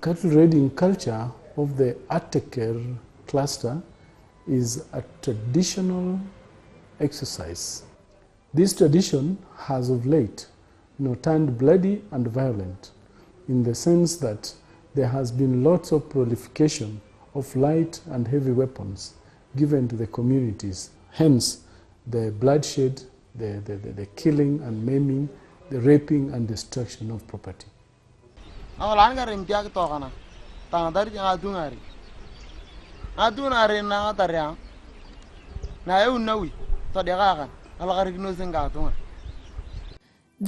Cattle raiding culture of the Ataker cluster is a traditional exercise. This tradition has of late turned bloody and violent in the sense that there has been lots of proliferation of light and heavy weapons given to the communities. Hence, the bloodshed, the killing and maiming, the raping and destruction of property. The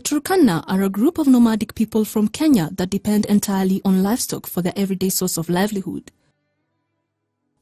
Turkana are a group of nomadic people from Kenya that depend entirely on livestock for their everyday source of livelihood.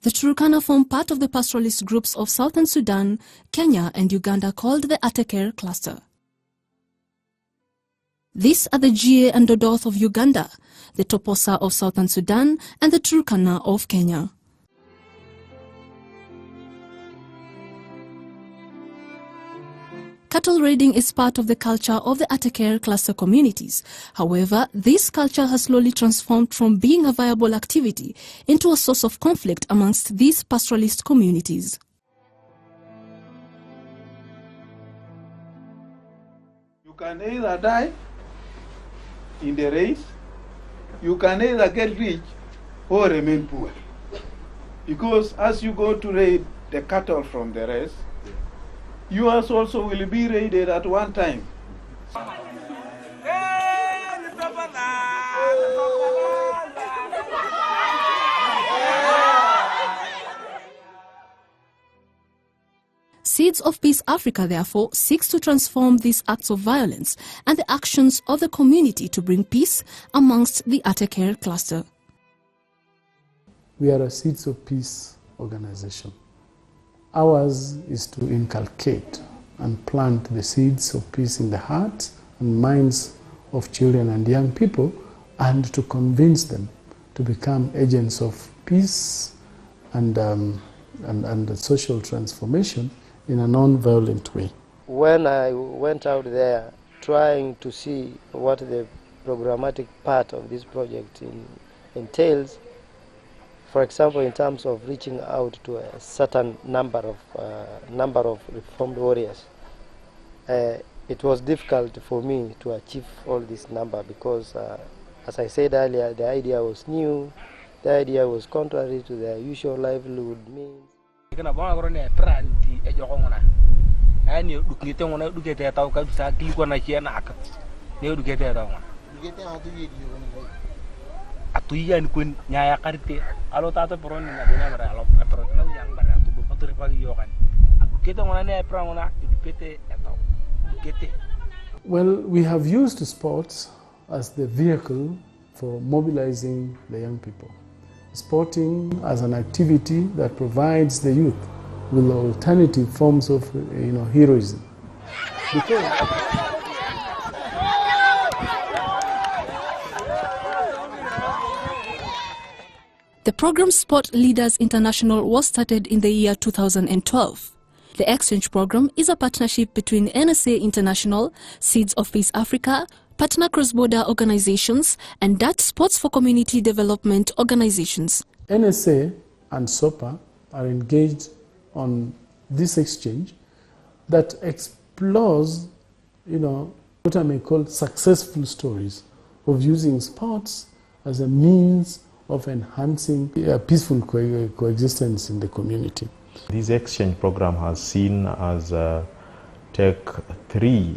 The Turkana form part of the pastoralist groups of southern Sudan, Kenya and Uganda called the Ataker cluster. These are the Jie and Dodoth of Uganda, the Toposa of southern Sudan and the Turkana of Kenya. Cattle raiding is part of the culture of the Ataker cluster communities. However, this culture has slowly transformed from being a viable activity into a source of conflict amongst these pastoralist communities. You can either die in the race, you can either get rich or remain poor. Because as you go to raid the cattle from the rest, yours also will be raided at one time. Seeds of Peace Africa, therefore, seeks to transform these acts of violence and the actions of the community to bring peace amongst the Ataker cluster. We are a Seeds of Peace organization. Ours is to inculcate and plant the seeds of peace in the hearts and minds of children and young people, and to convince them to become agents of peace and social transformation in a non-violent way. When I went out there trying to see what the programmatic part of this project entails, for example, in terms of reaching out to a certain number of reformed warriors, it was difficult for me to achieve all this number because, as I said earlier, the idea was new, the idea was contrary to their usual livelihood means. Well, we have used sports as the vehicle for mobilizing the young people. Sporting as an activity that provides the youth with alternative forms of heroism. The program Sport Leaders International was started in the year 2012. The exchange program is a partnership between NSA International, Seeds of Peace Africa, partner cross-border organizations, and Dutch Sports for Community Development organizations. NSA and SOPA are engaged on this exchange that explores, what I may call successful stories of using sports as a means of enhancing a peaceful coexistence in the community. This exchange program has seen us take 3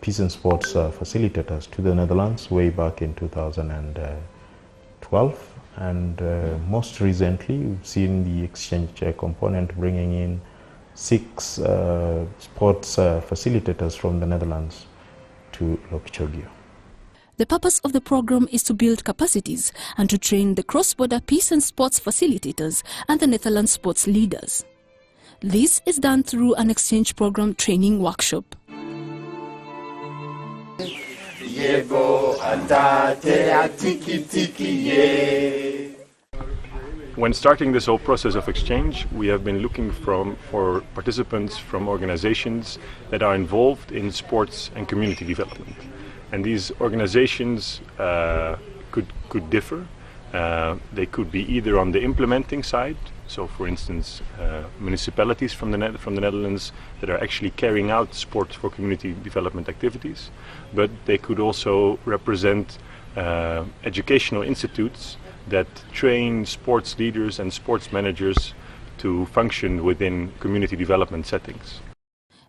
peace and sports facilitators to the Netherlands way back in 2012, and most recently we've seen the exchange component bringing in 6 sports facilitators from the Netherlands to Lokchogio. The purpose of the program is to build capacities and to train the cross-border peace and sports facilitators and the Netherlands sports leaders. This is done through an exchange program training workshop. When starting this whole process of exchange, we have been looking for participants from organizations that are involved in sports and community development. And these organizations could differ. They could be either on the implementing side, so for instance municipalities from the Netherlands that are actually carrying out sports for community development activities, but they could also represent educational institutes that train sports leaders and sports managers to function within community development settings.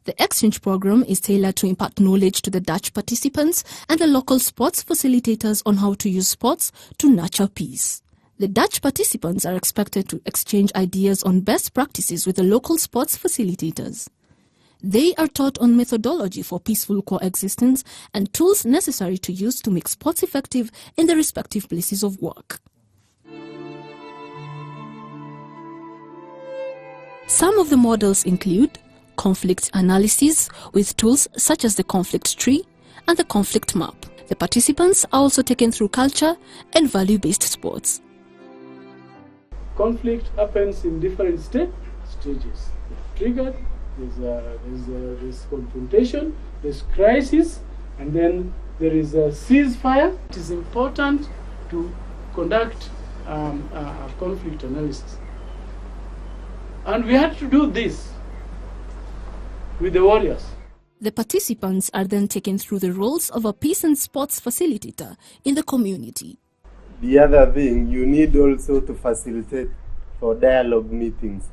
The exchange program is tailored to impart knowledge to the Dutch participants and the local sports facilitators on how to use sports to nurture peace. The Dutch participants are expected to exchange ideas on best practices with the local sports facilitators. They are taught on methodology for peaceful coexistence and tools necessary to use to make sports effective in the respective places of work. Some of the models include conflict analysis with tools such as the conflict tree and the conflict map. The participants are also taken through culture and value-based sports. Conflict happens in different stages. Triggered, there's confrontation, there's crisis, and then there is a ceasefire. It is important to conduct a conflict analysis. And we had to do this with the warriors. The participants are then taken through the roles of a peace and sports facilitator in the community. The other thing, you need also to facilitate for dialogue meetings.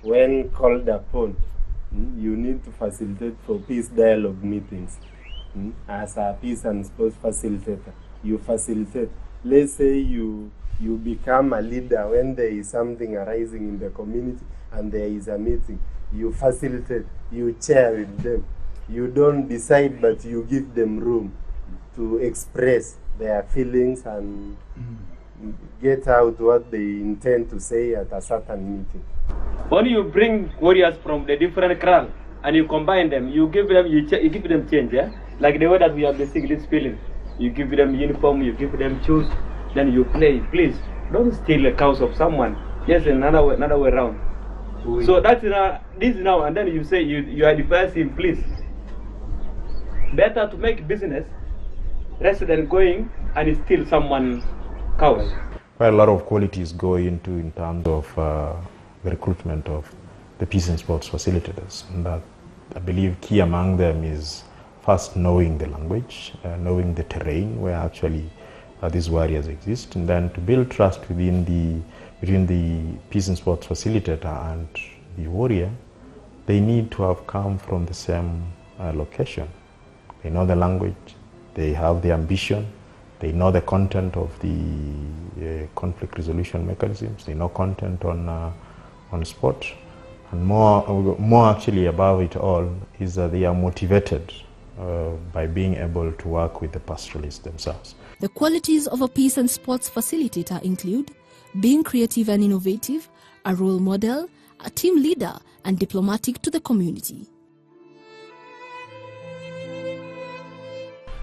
When called upon, you need to facilitate for peace dialogue meetings. As a peace and sports facilitator, you facilitate. Let's say you become a leader when there is something arising in the community and there is a meeting. You facilitate, you chair with them. You don't decide, but you give them room to express their feelings and get out what they intend to say at a certain meeting. When you bring warriors from the different clan and you combine them, you give them change, yeah? Like the way that we have been seeing this feeling. You give them uniform, you give them shoes, then you play. Please, don't steal the cows of someone. Yes, another way around. So that's this now, and then you say you advise him, please. Better to make business rather than going and steal someone's cows. Well, a lot of qualities go into in terms of the recruitment of the peace and sports facilitators, and that I believe key among them is first knowing the language, knowing the terrain where actually these warriors exist, and then to build trust between the peace and sports facilitator and the warrior. They need to have come from the same location. They know the language, they have the ambition, they know the content of the conflict resolution mechanisms, they know content on sport, and more actually above it all is that they are motivated by being able to work with the pastoralists themselves. The qualities of a peace and sports facilitator include being creative and innovative, a role model, a team leader, and diplomatic to the community.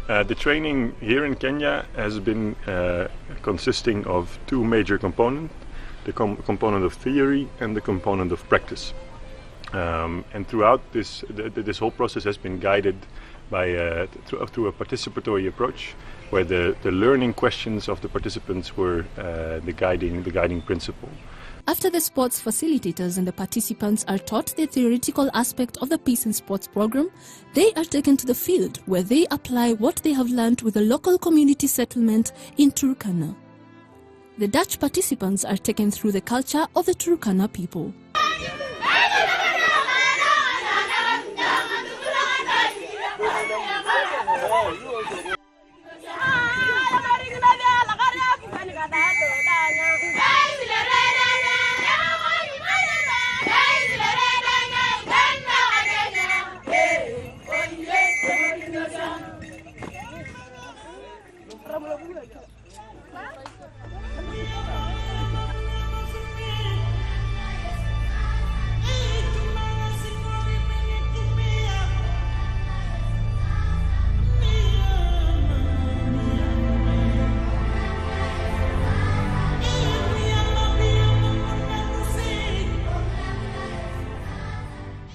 The training here in Kenya has been consisting of two major components, the component of theory and the component of practice. And throughout this whole process has been guided by through a participatory approach, where the learning questions of the participants were the guiding principle. After the sports facilitators and the participants are taught the theoretical aspect of the Peace and Sports program, they are taken to the field where they apply what they have learned with the local community settlement in Turkana. The Dutch participants are taken through the culture of the Turkana people.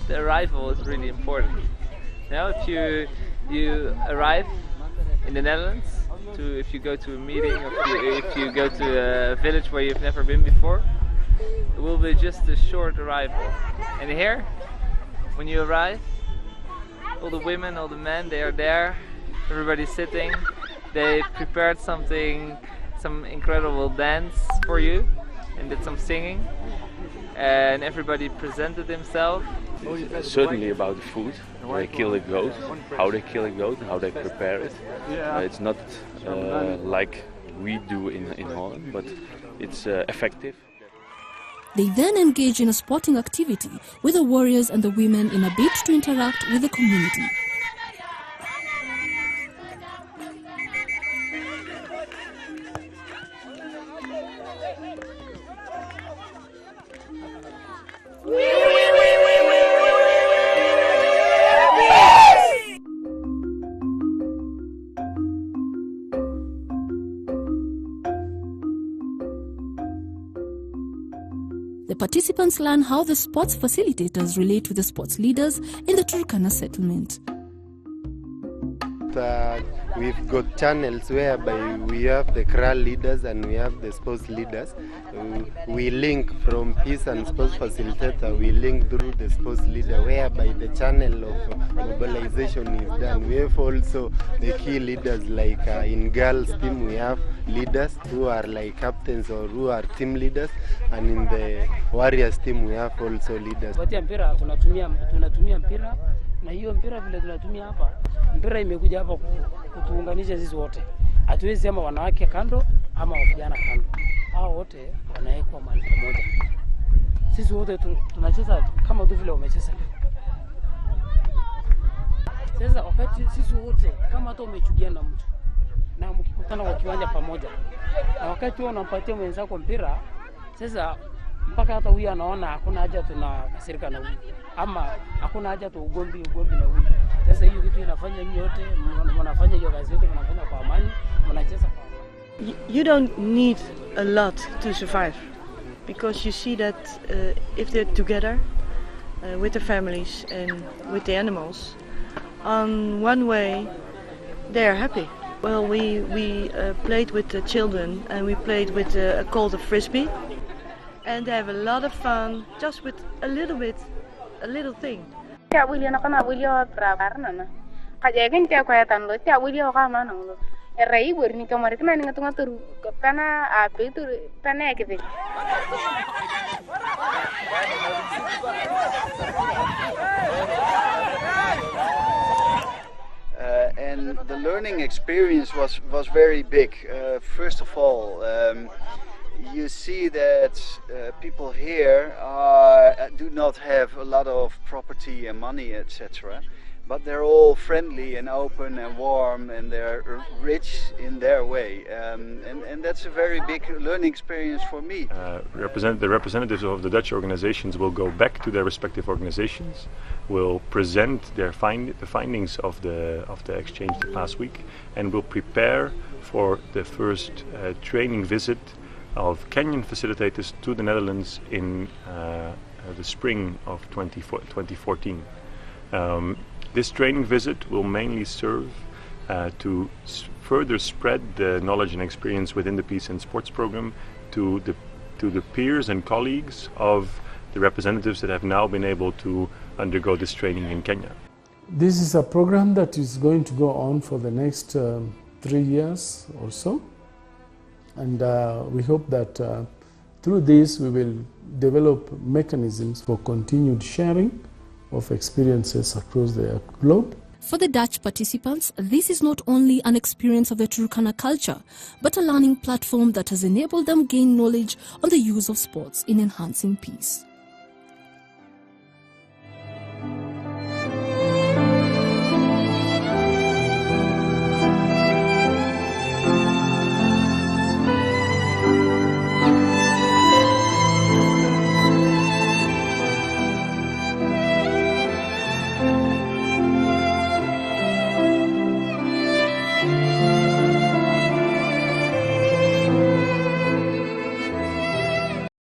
the arrival is really important. Now, if you arrive in the Netherlands, if you go to a meeting, or if you go to a village where you've never been before, it will be just a short arrival. And here, when you arrive, all the women, all the men, they are there. Everybody's sitting. They prepared something, some incredible dance for you, and did some singing. And everybody presented himself. Certainly about the food. They kill a goat, how they kill a goat, how they prepare it. It's not like we do in Holland, but it's effective. They then engage in a sporting activity with the warriors and the women in a bid to interact with the community. The participants learn how the sports facilitators relate with the sports leaders in the Turkana settlement. We've got channels whereby we have the CRAL leaders and we have the sports leaders. We link from peace and sports facilitator, we link through the sports leader, whereby the channel of mobilization is done. We have also the key leaders, like in girls team we have leaders who are like captains or who are team leaders, and in the warriors team we have also leaders. Tunatumia mpira na hiyo mpira vile tunatumia hapa, mpira imekuja hapa kutuunganisha sisi wote. Hatuwezi sema wanawake kando ama vijana kando. Hao wote wanawekwa mahali pamoja. Sisi wote tunacheza kama tu vile wamecheza. Sasa wakati sisi wote kama hata umechukiana mtu na mkikutana kwa kiwanja pamoja, na wakati wewe unampatia mwenzako mpira, sasa mpaka hata huyu anaona hakuna haja tunakasirika na huyu, ama hakuna haja tu ugomvi na huyu. Sasa hiyo kitu inafanya nyote mnafanya hiyo kazi yote mnafanya kwa amani, mnacheza kwa amani. You don't need a lot to survive, because you see that if they're together with their families and with the animals, on one way they are happy. Well, we played with the children and we played with called a frisbee, and they have a lot of fun just with a little thing. And the learning experience was very big. First of all, you see that people here do not have a lot of property and money, etc. But they're all friendly and open and warm, and they're rich in their way. And that's a very big learning experience for me. The representatives of the Dutch organizations will go back to their respective organizations, will present the findings of the exchange the past week, and will prepare for the first training visit of Kenyan facilitators to the Netherlands in the spring of 2014. This training visit will mainly serve to further spread the knowledge and experience within the Peace and Sports program to the peers and colleagues of the representatives that have now been able to undergo this training in Kenya. This is a program that is going to go on for the next 3 years or so, and we hope that through this we will develop mechanisms for continued sharing of experiences across the globe. For the Dutch participants, this is not only an experience of the Turkana culture, but a learning platform that has enabled them gain knowledge on the use of sports in enhancing peace.